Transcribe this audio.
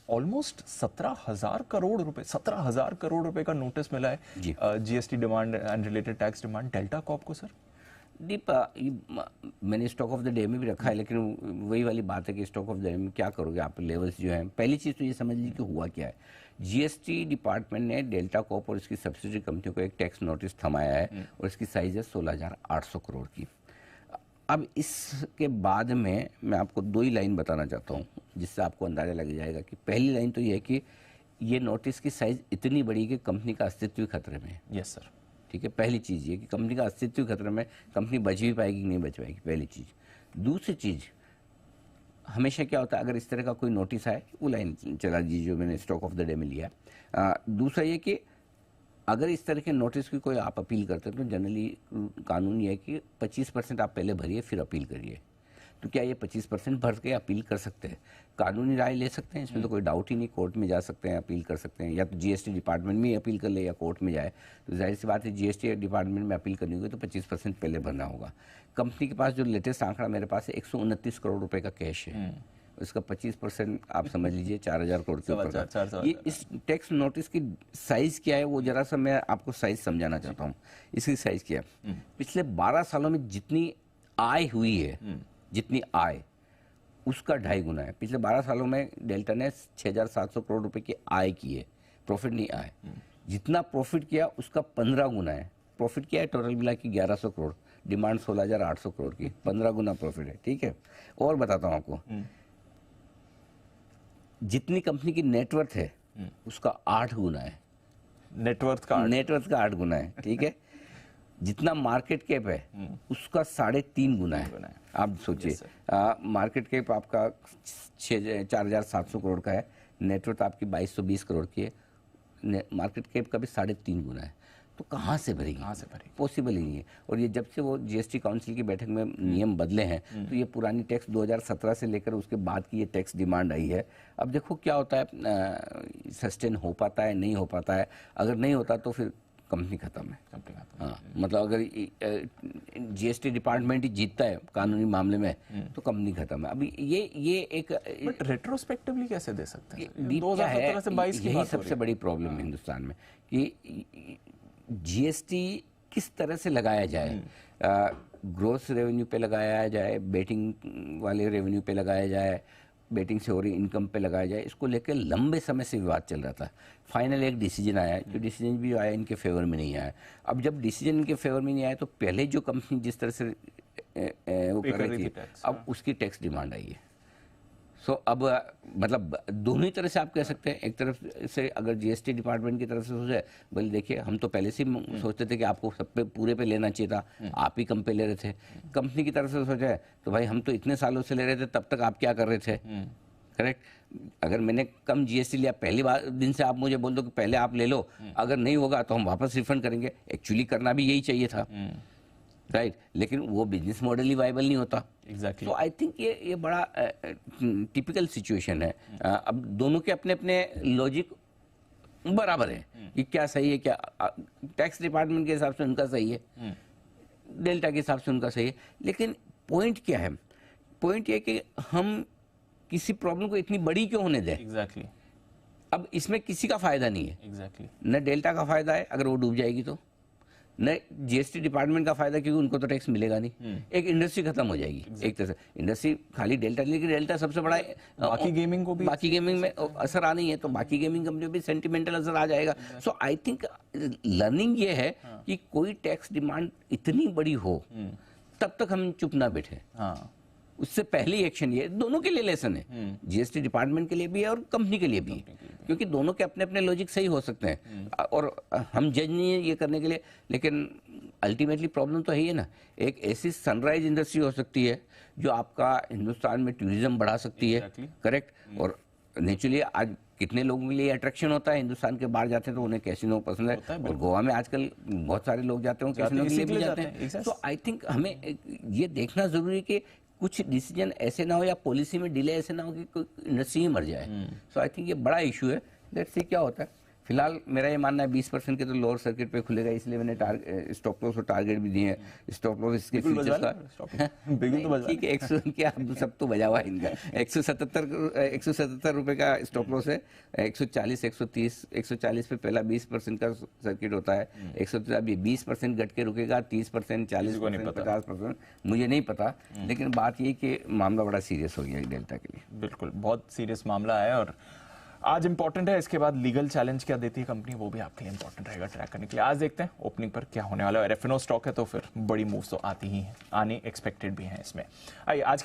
Almost 17,000 crore रुपए का notice मिला है GST demand and related tax demand delta Corp को सर। दीप, मैंने स्टॉक ऑफ द डे में भी रखा है, लेकिन वही वाली बात है कि स्टॉक ऑफ द डे में क्या करोगे आप, लेवल्स जो हैं। पहली चीज़ तो ये समझ लीजिए कि हुआ क्या है। जीएसटी डिपार्टमेंट ने डेल्टा कॉर्प और इसकी सब्सिडरी कंपनियों को एक टैक्स नोटिस थमाया है और इसकी साइज है 16,800 करोड़ की। अब इसके बाद में मैं आपको 2 ही लाइन बताना चाहता हूँ जिससे आपको अंदाज़ा लग जाएगा कि पहली लाइन तो ये है कि ये नोटिस की साइज़ इतनी बड़ी कि कंपनी का अस्तित्व खतरे में है। Yes sir. ठीक है, पहली चीज़ ये कि कंपनी का अस्तित्व खतरे में, कंपनी बच भी पाएगी कि नहीं बच पाएगी, पहली चीज़। दूसरी चीज़, हमेशा क्या होता है अगर इस तरह का कोई नोटिस आए, वो लाइन चला दीजिए जो मैंने स्टॉक ऑफ द डे में लिया। दूसरा ये कि अगर इस तरह के नोटिस की कोई आप अपील करते हैं तो जनरली कानून ये है कि 25% आप पहले भरिए फिर अपील करिए। तो क्या ये 25% भर के अपील कर सकते हैं? कानूनी राय ले सकते हैं, इसमें तो कोई डाउट ही नहीं। कोर्ट में जा सकते हैं, अपील कर सकते हैं, या तो जीएसटी डिपार्टमेंट में ही अपील कर ले या कोर्ट में जाए। तो जाहिर सी बात है जीएसटी डिपार्टमेंट में अपील करनी होगी तो 25% पहले भरना होगा। कंपनी के पास जो लेटेस्ट आंकड़ा मेरे पास है 129 करोड़ रुपए का कैश है, इसका 25% आप समझ लीजिए 4,000 करोड़ के ऊपर का। ये इस टैक्स नोटिस की साइज क्या है वो जरा सा मैं आपको साइज समझाना चाहता हूँ। इसकी साइज क्या है, पिछले 12 सालों में जितनी आय हुई है, जितनी आय उसका 2.5 गुना है। पिछले 12 सालों में डेल्टा ने 6,700 करोड़ रुपए की आय की है, प्रॉफिट नहीं आए। जितना प्रॉफिट किया उसका 15 गुना है। प्रॉफिट किया है टोटल मिला के 1,100 करोड़, डिमांड 16,800 करोड़ की, 15 गुना प्रॉफिट है। ठीक है, और बताता हूँ आपको, जितनी कंपनी की नेटवर्थ है उसका 8 गुना है। नेटवर्थ का 8 गुना है। ठीक है, जितना मार्केट कैप है उसका 3.5 गुना है। आप सोचिए, मार्केट कैप आपका 4,700 करोड़ का है, नेटवर्थ आपकी 2,220 करोड़ की है, मार्केट कैप का भी 3.5 गुना है। तो कहाँ से भरेगी? पॉसिबल ही नहीं है। और ये जब से वो जीएसटी काउंसिल की बैठक में नियम बदले हैं तो ये पुरानी टैक्स 2017 से लेकर उसके बाद की ये टैक्स डिमांड आई है। अब देखो क्या होता है, सस्टेन हो पाता है नहीं हो पाता है। अगर नहीं होता तो फिर कंपनी खत्म है। हाँ, मतलब अगर जीएसटी डिपार्टमेंट ही जीतता है कानूनी मामले में तो कंपनी खत्म है। अभी ये एक बट रेट्रोस्पेक्टिवली कैसे दे सकते हैं? 2017 से 22 की यही सबसे बड़ी प्रॉब्लम है हिंदुस्तान में कि जीएसटी किस तरह से लगाया जाए। ग्रोस रेवेन्यू पे लगाया जाए, बेटिंग वाले रेवेन्यू पे लगाया जाए, बेटिंग से हो रही इनकम पे लगाया जाए, इसको लेकर लंबे समय से विवाद चल रहा था। फाइनल एक डिसीजन आया, जो डिसीजन भी आया इनके फेवर में नहीं आया। अब जब डिसीजन इनके फेवर में नहीं आया तो पहले जो कंपनी जिस तरह से वो कर रही थी अब उसकी टैक्स डिमांड आई है। सो अब मतलब दोनों ही तरह से आप कह सकते हैं। एक तरफ से अगर जीएसटी डिपार्टमेंट की तरफ से सोचे, बोले देखिए हम तो पहले से सोचते थे कि आपको सब पे पूरे पे लेना चाहिए था, आप ही कम पे ले रहे थे। कंपनी की तरफ से सोचा तो भाई हम तो इतने सालों से ले रहे थे, तब तक आप क्या कर रहे थे? करेक्ट। अगर मैंने कम जीएसटी लिया पहली बार दिन से आप मुझे बोल दो कि पहले आप ले लो, अगर नहीं होगा तो हम वापस रिफंड करेंगे। एक्चुअली करना भी यही चाहिए था, राइट लेकिन वो बिजनेस मॉडल ही वायबल नहीं होता। एग्जैक्टली। तो आई थिंक ये बड़ा टिपिकल सिचुएशन है। अब दोनों के अपने अपने लॉजिक बराबर है कि क्या सही है, क्या टैक्स डिपार्टमेंट के हिसाब से उनका सही है, डेल्टा के हिसाब से उनका सही है। लेकिन पॉइंट क्या है? पॉइंट ये कि हम किसी प्रॉब्लम को इतनी बड़ी क्यों होने दें? एग्जैक्टली। अब इसमें किसी का फायदा नहीं है। एग्जैक्टली। न डेल्टा का फायदा है अगर वो डूब जाएगी तो, न जीएसटी डिपार्टमेंट का फायदा क्योंकि उनको तो टैक्स मिलेगा नहीं। एक इंडस्ट्री खत्म हो जाएगी। एक तरह से इंडस्ट्री खाली डेल्टा, लेकिन डेल्टा सबसे बड़ा है, बाकी गेमिंग को भी, बाकी गेमिंग में असर आना ही है, तो बाकी गेमिंग कंपनियों भी सेंटिमेंटल असर आ जाएगा। सो आई थिंक लर्निंग ये है कि कोई टैक्स डिमांड इतनी बड़ी हो तब तक हम चुप ना बैठे। उससे पहले एक्शन ये दोनों के लिए लेसन है, जीएसटी डिपार्टमेंट के लिए भी है और कंपनी के लिए भी है, क्योंकि दोनों के अपने अपने लॉजिक सही हो सकते हैं और हम जज नहीं है ये करने के लिए। लेकिन अल्टीमेटली प्रॉब्लम तो है ही ना, एक ऐसी सनराइज इंडस्ट्री हो सकती है जो आपका हिंदुस्तान में टूरिज्म बढ़ा सकती है। करेक्ट। और नेचुरली आज कितने लोगों के लिए अट्रैक्शन होता है, हिंदुस्तान के बाहर जाते हैं तो उन्हें कैसीनो पसंद है, और गोवा में आजकल बहुत सारे लोग जाते हैं कैसीनो के लिए भी जाते हैं। तो आई थिंक हमें ये देखना जरूरी है कि कुछ डिसीजन ऐसे ना हो या पॉलिसी में डिले ऐसे ना हो कि कोई इंडस्ट्री ही मर जाए। सो आई थिंक ये बड़ा इशू है। लेट्स सी क्या होता है। फिलहाल मेरा ये मानना है 20% के तो लोअर सर्किट पे खुलेगा, इसलिए मैंने स्टॉप लॉस और टारगेट भी दिए हैं। स्टॉप लॉस इसके बिल्कुल फ्यूचर्स बजवा का लो, बिल्कुल तो बजवा ठीक है, 100 क्या सब तो बजा हुआ है इनका। 177 रुपए का स्टॉप लॉस है। 140 130 140 पे पहला 20% का सर्किट होता है। 130 अभी 20% घट के रुकेगा, 30% किसी को नहीं 40% पता। 50% मुझे नहीं पता, लेकिन बात ये कि मामला बड़ा सीरियस हो गया डेल्टा के लिए। बिल्कुल बहुत सीरियस मामला है और आज इंपॉर्टेंट है। इसके बाद लीगल चैलेंज क्या देती है कंपनी, वो भी आपके लिए इंपॉर्टेंट रहेगा ट्रैक करने के लिए। आज देखते हैं ओपनिंग पर क्या होने वाला है। एफएनओ स्टॉक है तो फिर बड़ी मूव्स तो आती ही हैं, आनी एक्सपेक्टेड भी हैं इसमें। आइए आज